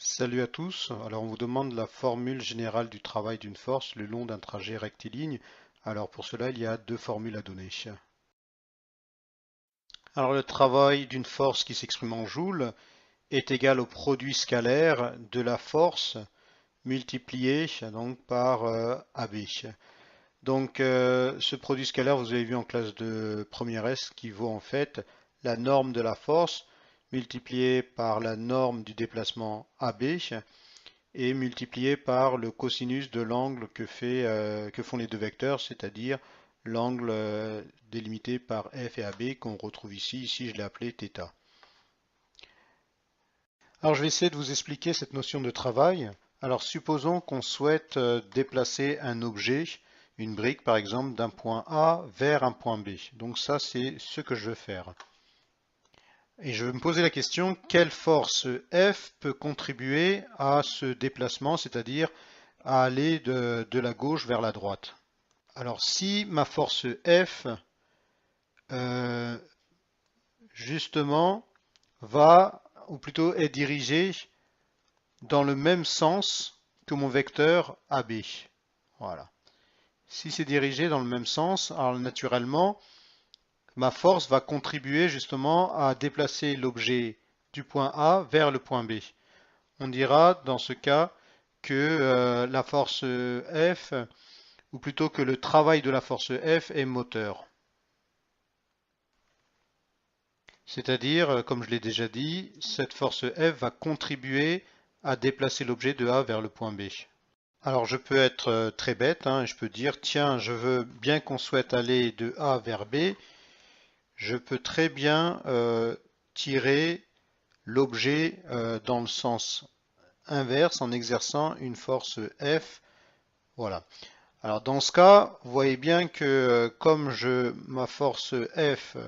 Salut à tous. Alors on vous demande la formule générale du travail d'une force le long d'un trajet rectiligne. Alors pour cela, il y a deux formules à donner. Alors le travail d'une force qui s'exprime en joules est égal au produit scalaire de la force multiplié donc par AB. Donc ce produit scalaire, vous avez vu en classe de première S, qui vaut en fait la norme de la force multipliée par la norme du déplacement AB et multiplié par le cosinus de l'angle que font les deux vecteurs, c'est-à-dire l'angle délimité par F et AB qu'on retrouve ici. Ici, je l'ai appelé θ. Alors, je vais essayer de vous expliquer cette notion de travail. Alors, supposons qu'on souhaite déplacer un objet, une brique par exemple, d'un point A vers un point B. Donc ça, c'est ce que je veux faire. Et je vais me poser la question, quelle force F peut contribuer à ce déplacement, c'est-à-dire à aller de la gauche vers la droite. Alors si ma force F, euh, justement, va, ou plutôt est dirigée dans le même sens que mon vecteur AB. Voilà. Si c'est dirigé dans le même sens, alors naturellement, ma force va contribuer justement à déplacer l'objet du point A vers le point B. On dira dans ce cas que la force F, ou plutôt que le travail de la force F est moteur. C'est-à-dire, comme je l'ai déjà dit, cette force F va contribuer à déplacer l'objet de A vers le point B. Alors je peux être très bête, hein, je peux dire, tiens, je veux bien qu'on souhaite aller de A vers B, je peux très bien tirer l'objet dans le sens inverse en exerçant une force F. Voilà. Alors dans ce cas, vous voyez bien que comme ma force F,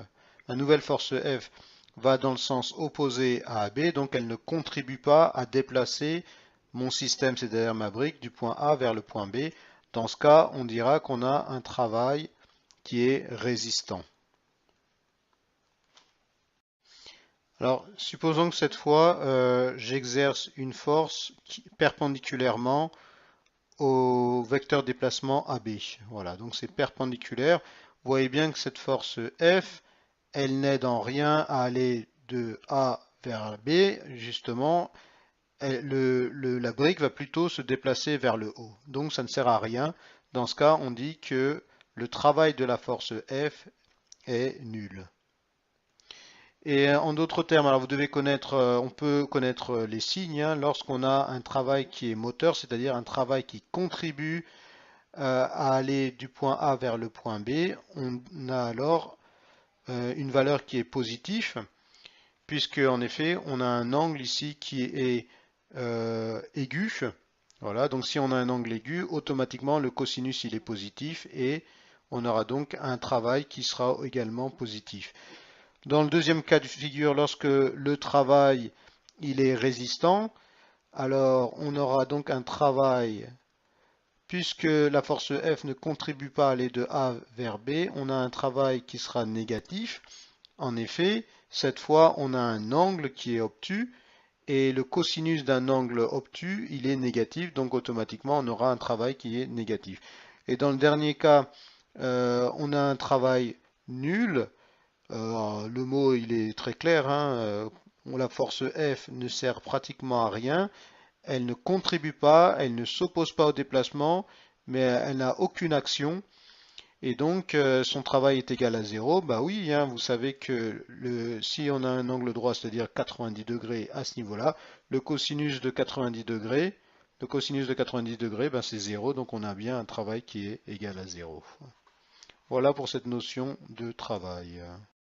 ma nouvelle force F va dans le sens opposé à AB, donc elle ne contribue pas à déplacer mon système, c'est-à-dire ma brique, du point A vers le point B. Dans ce cas, on dira qu'on a un travail qui est résistant. Alors, supposons que cette fois, j'exerce une force perpendiculairement au vecteur déplacement AB. Voilà, donc c'est perpendiculaire. Vous voyez bien que cette force F, elle n'aide en rien à aller de A vers B. Justement, la brique va plutôt se déplacer vers le haut. Donc ça ne sert à rien. Dans ce cas, on dit que le travail de la force F est nul. Et en d'autres termes, alors vous devez connaître, on peut connaître les signes, hein, lorsqu'on a un travail qui est moteur, c'est-à-dire un travail qui contribue à aller du point A vers le point B, on a alors une valeur qui est positive, puisque en effet, on a un angle ici qui est aigu. Voilà, donc si on a un angle aigu, automatiquement le cosinus il est positif et on aura donc un travail qui sera également positif. Dans le deuxième cas de figure, lorsque le travail il est résistant, alors on aura donc un travail. Puisque la force F ne contribue pas à aller de A vers B, on a un travail qui sera négatif. En effet, cette fois, on a un angle qui est obtus et le cosinus d'un angle obtus, il est négatif, donc automatiquement, on aura un travail qui est négatif. Et dans le dernier cas, on a un travail nul. Le mot, il est très clair, hein, la force F ne sert pratiquement à rien. Elle ne contribue pas, elle ne s'oppose pas au déplacement, mais elle n'a aucune action. Et donc, son travail est égal à zéro. Bah oui, hein, vous savez que si on a un angle droit, c'est-à-dire 90 degrés à ce niveau-là, le cosinus de 90 degrés, ben c'est zéro, donc on a bien un travail qui est égal à zéro. Voilà pour cette notion de travail.